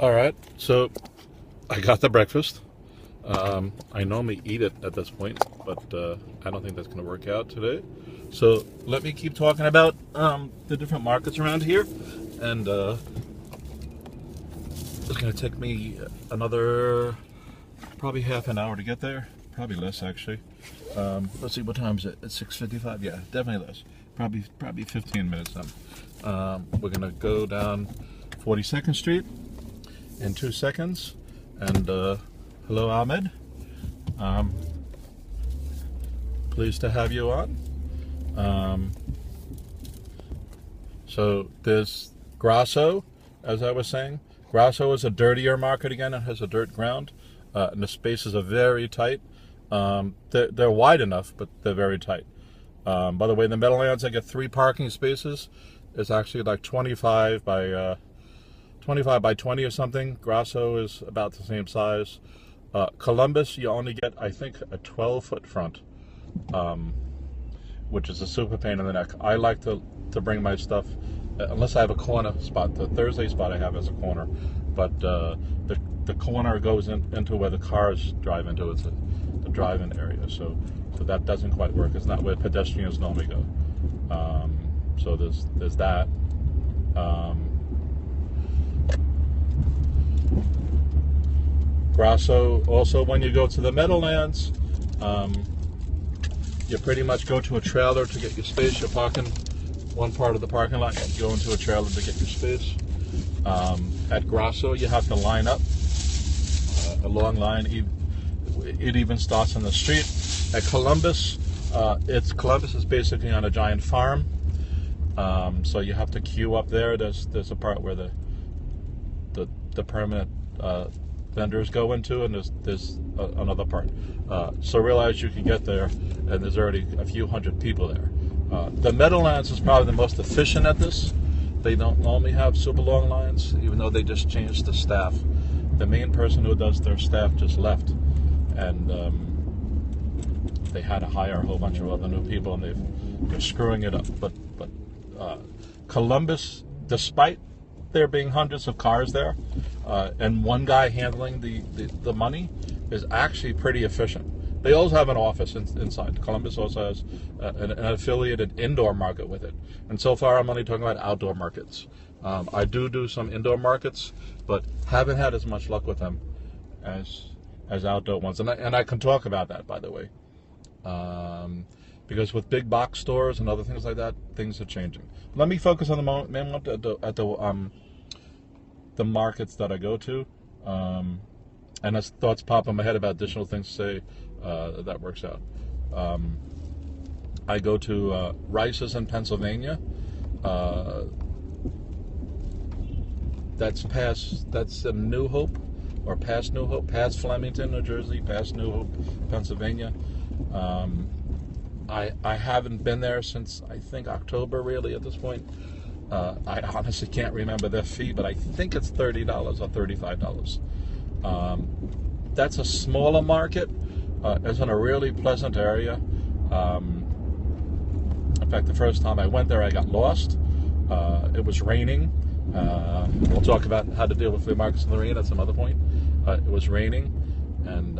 All right, so I got the breakfast. I normally eat it at this point, but I don't think that's going to work out today. So let me keep talking about the different markets around here, and it's going to take me another probably half an hour to get there. Probably less actually. Let's see, what time is it? It's 6:55. Yeah, definitely less. Probably 15 minutes then. We're going to go down 42nd Street in 2 seconds. And hello, Ahmed. Pleased to have you on. So there's Grasso, as I was saying. Grasso is a dirtier market again. It has a dirt ground, and the spaces are very tight. They're wide enough, but they're very tight. By the way, in the Meadowlands, I get 3 parking spaces. It's actually like 25 by 20 or something. Grasso is about the same size. Columbus, you only get, I think, a 12-foot front, which is a super pain in the neck. I like to bring my stuff, unless I have a corner spot. The Thursday spot I have is a corner, but the corner goes into where the cars drive into. It's the drive-in area, so that doesn't quite work. It's not where pedestrians normally go. So there's that. Grasso, also when you go to the Meadowlands, you pretty much go to a trailer to get your space. You're parking one part of the parking lot, you go into a trailer to get your space. At Grasso, you have to line up, a long line. It even starts on the street. At Columbus, Columbus is basically on a giant farm, so you have to queue up there. There's a part where the permanent vendors go into, and there's another part. So realize you can get there, and there's already a few hundred people there. The Meadowlands is probably the most efficient at this. They don't normally have super long lines, even though they just changed the staff. The main person who does their staff just left, and they had to hire a whole bunch of other new people, and they're screwing it up. But Columbus, despite there being hundreds of cars there, and one guy handling the money, is actually pretty efficient. They also have an office inside. Columbus also has an affiliated indoor market with it. And so far, I'm only talking about outdoor markets. I do some indoor markets, but haven't had as much luck with them as outdoor ones. And I can talk about that, by the way, because with big box stores and other things like that, things are changing. Let me focus on the moment at the markets that I go to, and as thoughts pop in my head about additional things to say, that works out. I go to Rice's in Pennsylvania. That's in New Hope, or past New Hope, past Flemington, New Jersey, past New Hope, Pennsylvania. I haven't been there since, I think, October, really, at this point. I honestly can't remember their fee, but I think it's $30 or $35. That's a smaller market. It's in a really pleasant area. In fact, the first time I went there, I got lost. It was raining. We'll talk about how to deal with flea markets in the rain at some other point. It was raining, and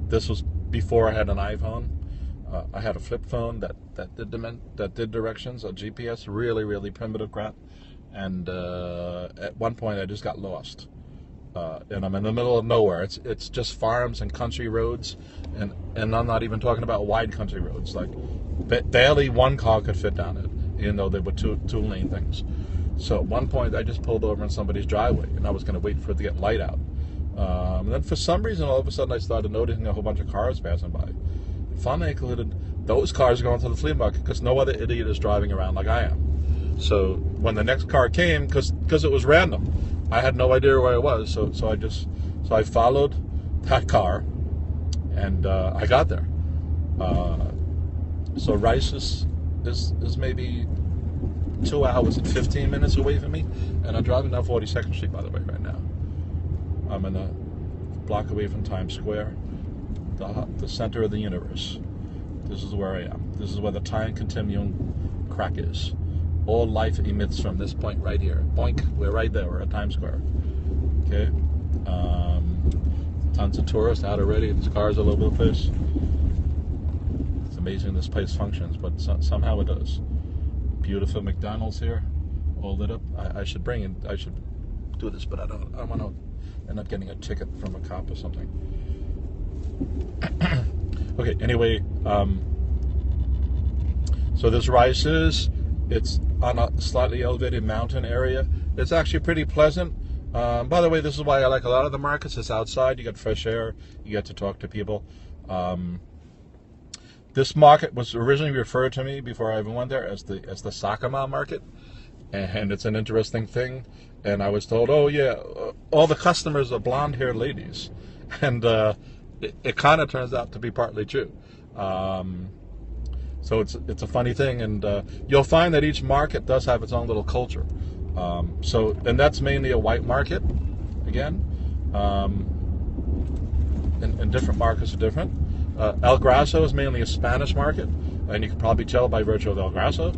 this was before I had an iPhone. I had a flip phone that did directions, a GPS, really primitive crap. And at one point, I just got lost. And I'm in the middle of nowhere. It's just farms and country roads, and I'm not even talking about wide country roads. Like barely one car could fit down it, even though they were two-lane things. So at one point, I just pulled over in somebody's driveway, and I was going to wait for it to get light out. And then for some reason, all of a sudden, I started noticing a whole bunch of cars passing by. Finally, I concluded those cars are going to the flea market because no other idiot is driving around like I am. So when the next car came, because it was random, I had no idea where it was. So I followed that car, and I got there. So Rice is maybe 2 hours and 15 minutes away from me, and I'm driving down 42nd Street, by the way, right now. I'm in a block away from Times Square, the center of the universe. This is where I am. This is where the time continuum crack is. all life emits from this point right here. Boink, we're right there, we're at Times Square. Okay, tons of tourists out already, there's cars all over the place. It's amazing this place functions, but somehow it does. Beautiful McDonald's here, all lit up. I should do this, but I want to end up getting a ticket from a cop or something. Okay, anyway, so this Rice's, it's on a slightly elevated mountain area. It's actually pretty pleasant. By the way, this is why I like a lot of the markets. It's outside, you get fresh air, you get to talk to people. This market was originally referred to me before I even went there as the Sakama market, and it's an interesting thing. And I was told, oh yeah, all the customers are blonde-haired ladies, and it kind of turns out to be partly true. So it's a funny thing, and you'll find that each market does have its own little culture. And that's mainly a white market, again, and different markets are different. El Grasso is mainly a Spanish market, and you can probably tell by virtue of El Grasso.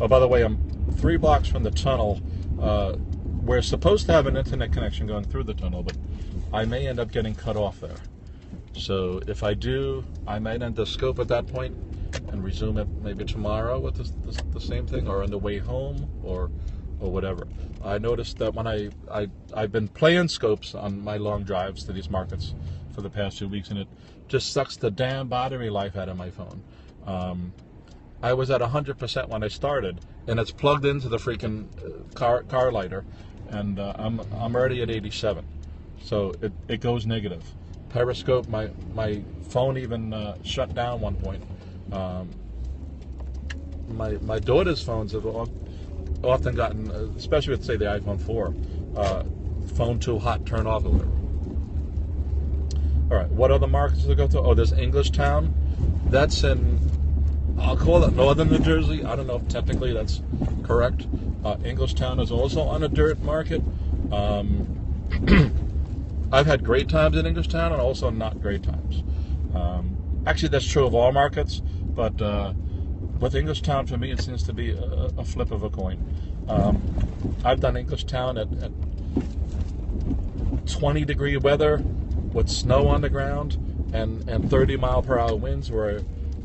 Oh, by the way, I'm 3 blocks from the tunnel. We're supposed to have an internet connection going through the tunnel, but I may end up getting cut off there. So if I do, I might end the scope at that point and resume it maybe tomorrow with the same thing, or on the way home, or whatever. I noticed that when I've been playing scopes on my long drives to these markets for the past 2 weeks, and it just sucks the damn battery life out of my phone. I was at 100% when I started, and it's plugged into the freaking car lighter, and I'm already at 87, so it goes negative. Periscope, my phone even shut down one point. My daughter's phones have often gotten, especially with, say, the iPhone 4, phone too hot, turn off or whatever. All right, what other markets to go to? Oh, there's Englishtown. That's in, I'll call it northern New Jersey. I don't know if technically that's correct. Englishtown is also on a dirt market. I've had great times in Englishtown and also not great times. Actually, that's true of all markets, but with Englishtown, for me, it seems to be a flip of a coin. I've done Englishtown at 20-degree weather with snow on the ground and 30-mile-per-hour winds where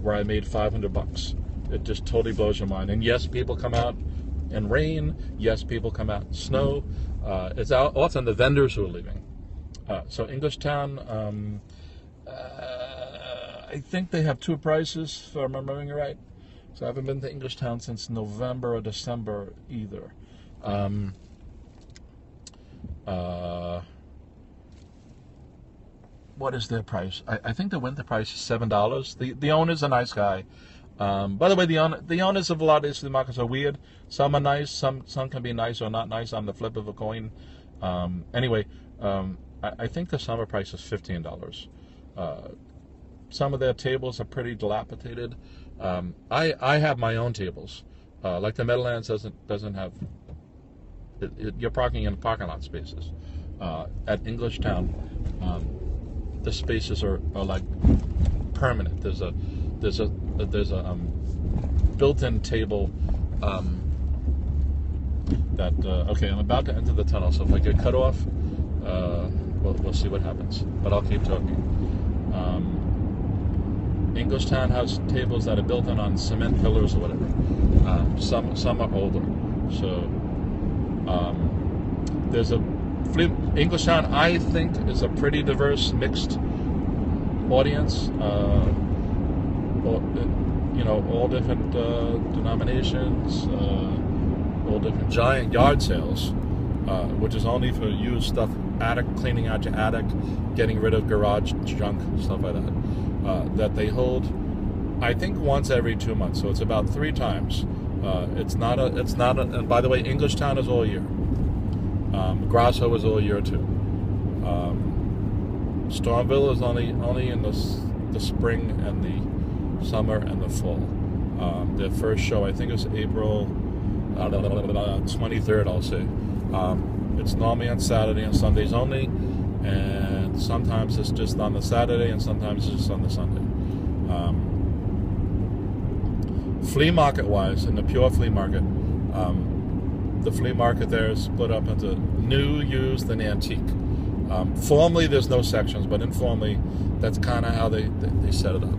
I made $500. It just totally blows your mind. And yes, people come out in rain. Yes, people come out in snow. It's often the vendors who are leaving. So Englishtown, I think they have 2 prices, if I'm remembering right. So I haven't been to Englishtown since November or December either. What is their price? I think the winter price is $7. The owner's a nice guy. By the way, the owners of a lot of these markets are weird. Some are nice, some can be nice or not nice on the flip of a coin. Anyway, I think the summer price is $15. Some of their tables are pretty dilapidated. I have my own tables. Like the Meadowlands doesn't have. You're parking in parking lot spaces. At Englishtown, the spaces are like permanent. There's a built-in table. Okay, I'm about to enter the tunnel, so if I get cut off, we'll see what happens. But I'll keep talking. Englishtown has tables that are built in on cement pillars or whatever. Some are older. So there's a Englishtown, I think, is a pretty diverse, mixed audience. All different denominations, all different giant yard sales, which is only for used stuff, cleaning out your attic, getting rid of garage junk, stuff like that. That they hold, I think, once every 2 months, so it's about 3 times. It's not a. And by the way, Englishtown is all year. Grasso is all year too. Stormville is only in the spring and the summer and the fall. Their first show, I think, is April 23rd. I'll say. It's normally on Saturday and Sundays only, and and sometimes it's just on the Saturday, and sometimes it's just on the Sunday. Flea market wise, in the pure flea market, the flea market there is split up into new, used, and antique. Formally, there's no sections, but informally, that's kind of how they set it up.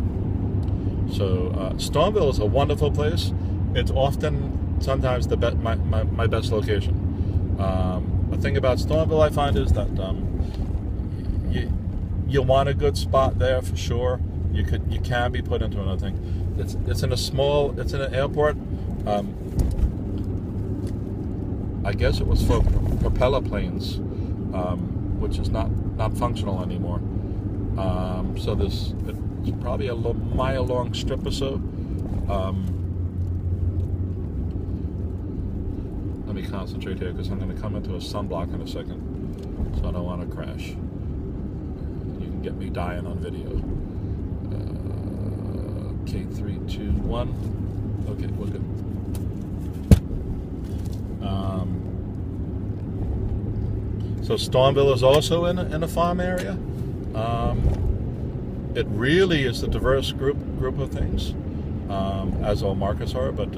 So Stormville is a wonderful place. It's often, sometimes, my best location. The thing about Stormville, I find, is that you want a good spot there for sure. You can be put into another thing. It's in an airport. I guess it was for propeller planes, which is not functional anymore. So it's probably a mile long strip or so. Let me concentrate here because I'm going to come into a sunblock in a second, so I don't want to crash. You can get me dying on video. Okay, 3, 2, 1. Okay, we're good. So Stormville is also in a farm area. It really is a diverse group of things, as all markets are. But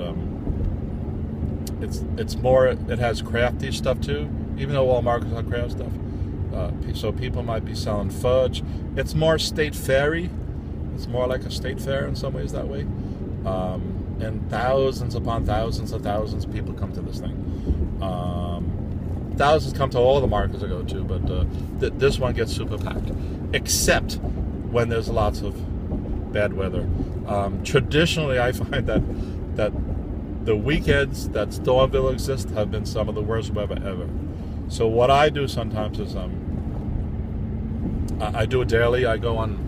it's more. It has crafty stuff too, even though all markets have craft stuff. So people might be selling fudge. It's more state fairy. It's more like a state fair in some ways that way. And thousands upon thousands of people come to this thing. Thousands come to all the markets I go to, but this one gets super packed, except when there's lots of bad weather. Traditionally, I find that the weekends that Stormville exists have been some of the worst weather ever. So what I do sometimes is I do it daily. I go on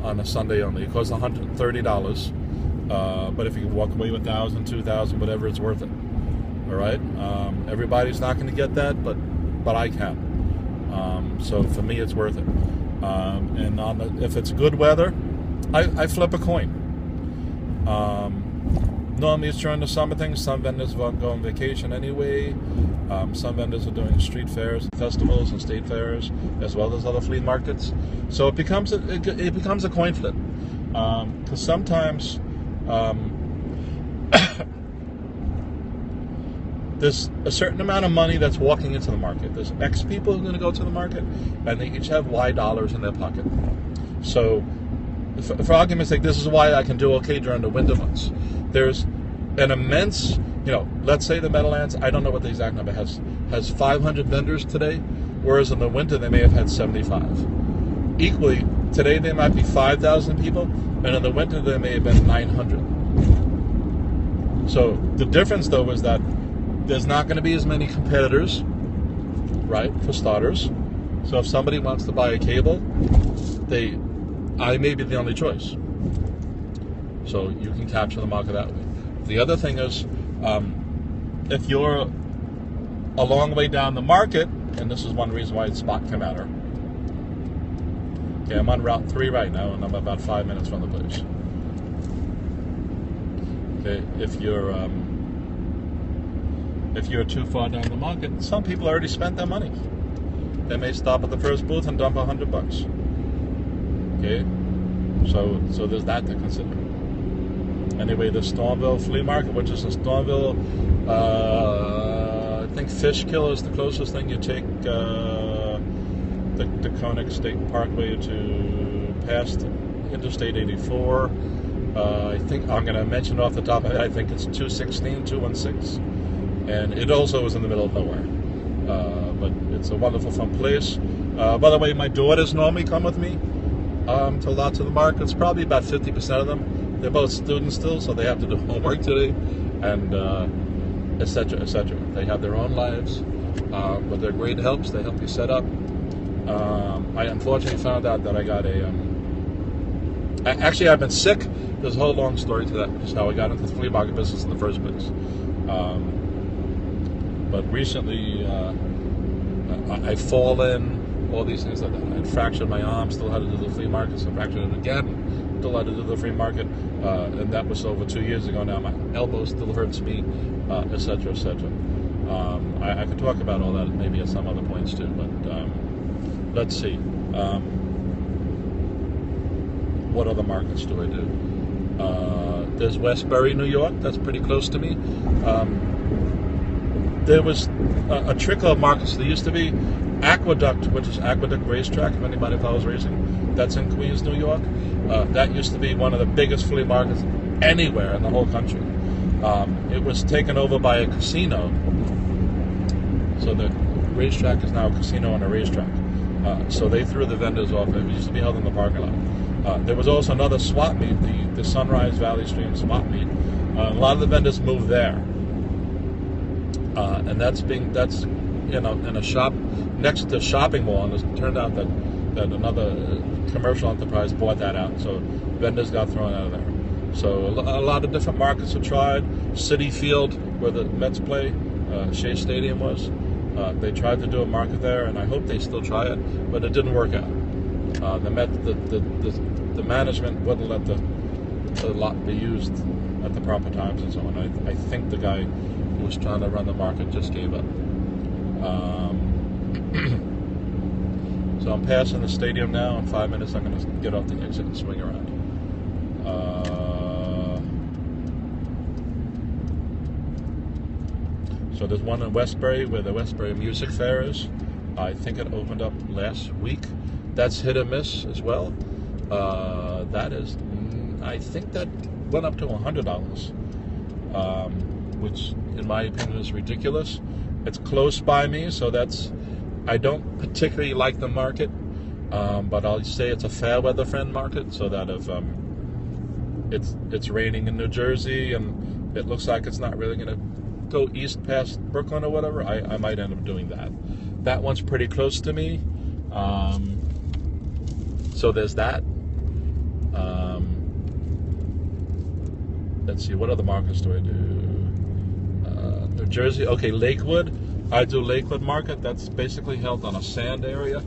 a Sunday only. It costs $130, but if you can walk away with 1,000, 2,000, whatever, it's worth it. All right. Everybody's not going to get that, but I can. So for me, it's worth it. And if it's good weather, I flip a coin. Normally it's during the summer things. Some vendors won't go on vacation anyway. Some vendors are doing street fairs, festivals, and state fairs, as well as other flea markets. So it becomes a coin flip. Because sometimes there's a certain amount of money that's walking into the market. There's X people who are going to go to the market, and they each have Y dollars in their pocket. So, for argument's sake, this is why I can do okay during the winter months. There's an immense, let's say the Meadowlands, I don't know what the exact number has 500 vendors today, whereas in the winter they may have had 75. Equally, today there might be 5,000 people, and in the winter there may have been 900. So the difference, though, is that there's not going to be as many competitors, right, for starters. So if somebody wants to buy a cable, I may be the only choice. So you can capture the market that way. The other thing is, if you're a long way down the market, and this is one reason why it's Spot Commander. Okay, I'm on Route 3 right now, and I'm about 5 minutes from the place. Okay, if you're too far down the market, some people already spent their money. They may stop at the first booth and dump $100. Okay, so there's that to consider. Anyway, the Stormville Flea Market, which is in Stormville, I think Fishkill is the closest thing. You take the Koenig State Parkway to past Interstate 84. I think I'm going to mention off the top of it, I think it's 216. And it also is in the middle of nowhere. But it's a wonderful, fun place. By the way, my daughters normally come with me to lots of the markets, probably about 50% of them. They're both students still, so they have to do homework today, and etc., etc. They have their own lives, but they're great helps. They help you set up. I unfortunately found out that I got actually, I've been sick. There's a whole long story to that, just how I got into the flea market business in the first place. But recently, I've fallen, all these things like that. I fractured my arm, still had to do the flea market, so I fractured it again, still had to do the flea market, and that was over 2 years ago now. My elbow still hurts me, etc., etc. I could talk about all that maybe at some other points too, but let's see. What other markets do I do? There's Westbury, New York. That's pretty close to me. There was a trickle of markets. There used to be Aqueduct, which is Aqueduct Racetrack, if anybody follows racing. That's in Queens, New York. That used to be one of the biggest flea markets anywhere in the whole country. It was taken over by a casino. So the racetrack is now a casino and a racetrack. So they threw the vendors off. It used to be held in the parking lot. There was also another swap meet, the Sunrise Valley Stream swap meet. A lot of the vendors moved there. And that's in a shop next to a shopping mall, and it turned out that another commercial enterprise bought that out, so vendors got thrown out of there. So a lot of different markets were tried. Citi Field, where the Mets play, Shea Stadium was, they tried to do a market there, and I hope they still try it, but it didn't work out. The management wouldn't let the lot be used at the proper times and so on. I think the guy who was trying to run the market just gave up. So I'm passing the stadium now. In 5 minutes, I'm going to get off the exit and swing around. So there's one in Westbury where the Westbury Music Fair is. I think it opened up last week. That's hit or miss as well. That is, I think that went up to $100, which in my opinion is ridiculous. It's close by me, so I don't particularly like the market, but I'll say it's a fair weather friend market, so that if it's raining in New Jersey and it looks like it's not really going to go east past Brooklyn or whatever, I might end up doing that. That one's pretty close to me, so there's that. Let's see, what other markets do I do? New Jersey, okay, Lakewood. I do Lakewood Market. That's basically held on a sand area.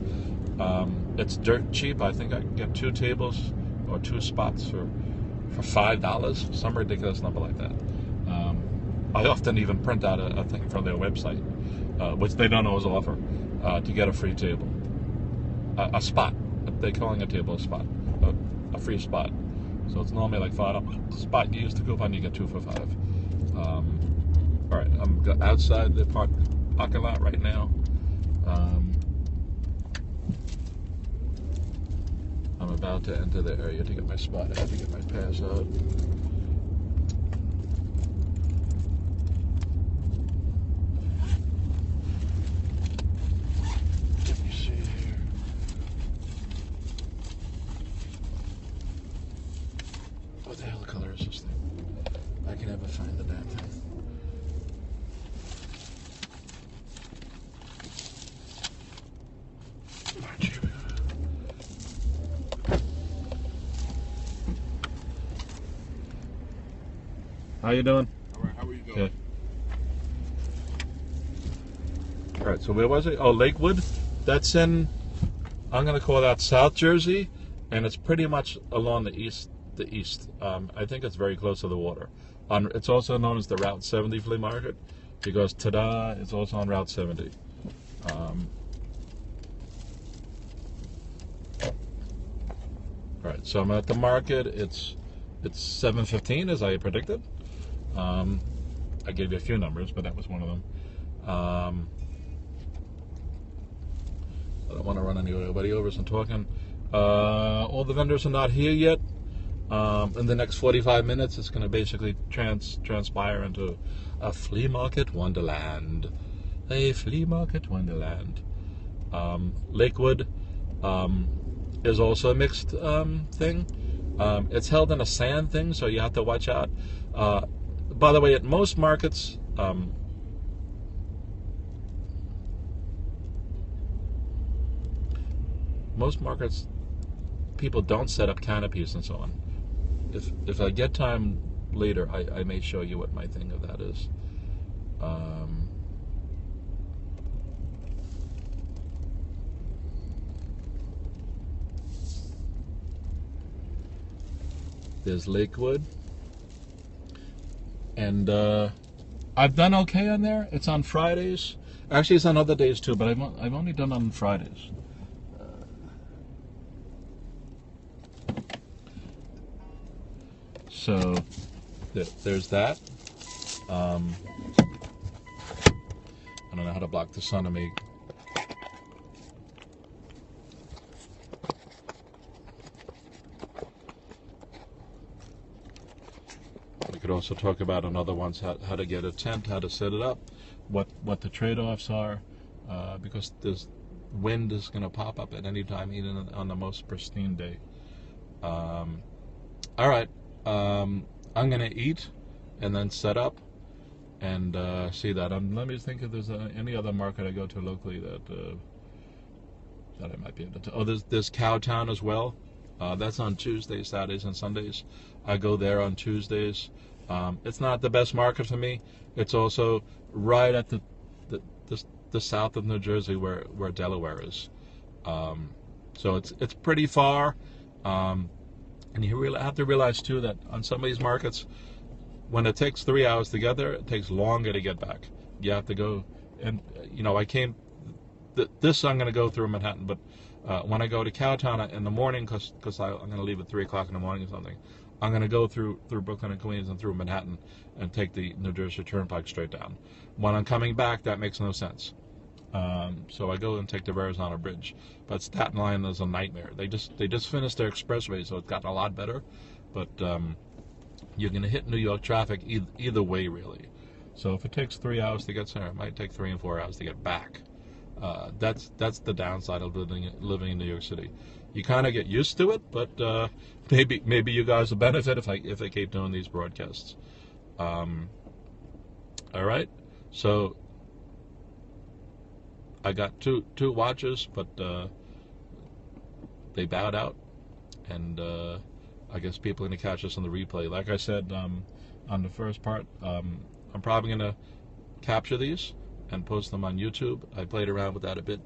It's dirt cheap. I think I can get 2 tables or 2 spots for $5, some ridiculous number like that. I often even print out a thing from their website, which they don't always offer, to get a free table, a spot. They're calling a table a spot, a free spot. So it's normally like $5 spot. You use the coupon, you get 2 for $5. All right, I'm outside the parking lot right now. I'm about to enter the area to get my spot. I have to get my pass out. Let me see here. What the hell color is this thing? I can never find the damn thing. How you doing? All right, how are you doing? Good. All right, so where was it? Oh, Lakewood. That's in, I'm going to call that South Jersey, and it's pretty much along the east. I think it's very close to the water. It's also known as the Route 70 flea market because Tada is also on Route 70. All right, so I'm at the market. It's 7:15 as I predicted. I gave you a few numbers, but that was one of them. I don't want to run anybody over, so I'm talking. All the vendors are not here yet. In the next 45 minutes, it's going to basically transpire into a flea market wonderland. A flea market wonderland. Lakewood is also a mixed thing. It's held in a sand thing, so you have to watch out. By the way, at most markets, people don't set up canopies and so on. If I get time later, I may show you what my thing of that is. There's Lakewood, and I've done okay on there. It's on Fridays. Actually, it's on other days too, but I've only done on Fridays. So there's that. I don't know how to block the sun on me. We could also talk about another ones, how to get a tent, how to set it up, what the trade-offs are, because this wind is going to pop up at any time, even on the most pristine day. All right, I'm going to eat and then set up and see that. Let me think if there's any other market I go to locally that I might be able to. Oh, there's Cowtown as well. That's on Tuesdays, Saturdays, and Sundays. I go there on Tuesdays. It's not the best market for me. It's also right at the south of New Jersey where Delaware is. So it's pretty far. And you really have to realize too that on some of these markets, when it takes 3 hours to get there, it takes longer to get back. You have to go, and I came. This I'm going to go through Manhattan, but when I go to Cowtown in the morning, because I'm going to leave at 3 o'clock in the morning or something, I'm going to go through Brooklyn and Queens and through Manhattan and take the New Jersey Turnpike straight down. When I'm coming back, that makes no sense. So I go and take the Verrazano Bridge, but Staten Island is a nightmare. They just finished their expressway, so it's gotten a lot better, but you're going to hit New York traffic either way, really. So if it takes 3 hours to get there, it might take 3 and 4 hours to get back. That's the downside of living in New York City. You kind of get used to it, but maybe you guys will benefit if I keep doing these broadcasts. All right, so I got two watches, but they bowed out, and I guess people are going to catch us on the replay. Like I said on the first part, I'm probably going to capture these and post them on YouTube. I played around with that a bit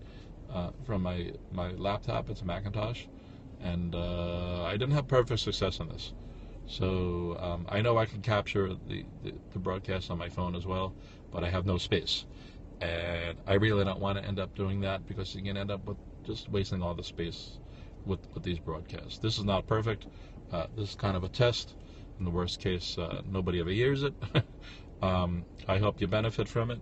from my laptop. It's a Macintosh, and I didn't have perfect success on this. So I know I can capture the broadcast on my phone as well, but I have no space. And I really don't want to end up doing that, because you can end up with just wasting all the space with these broadcasts. This is not perfect. This is kind of a test. In the worst case, nobody ever hears it. I hope you benefit from it.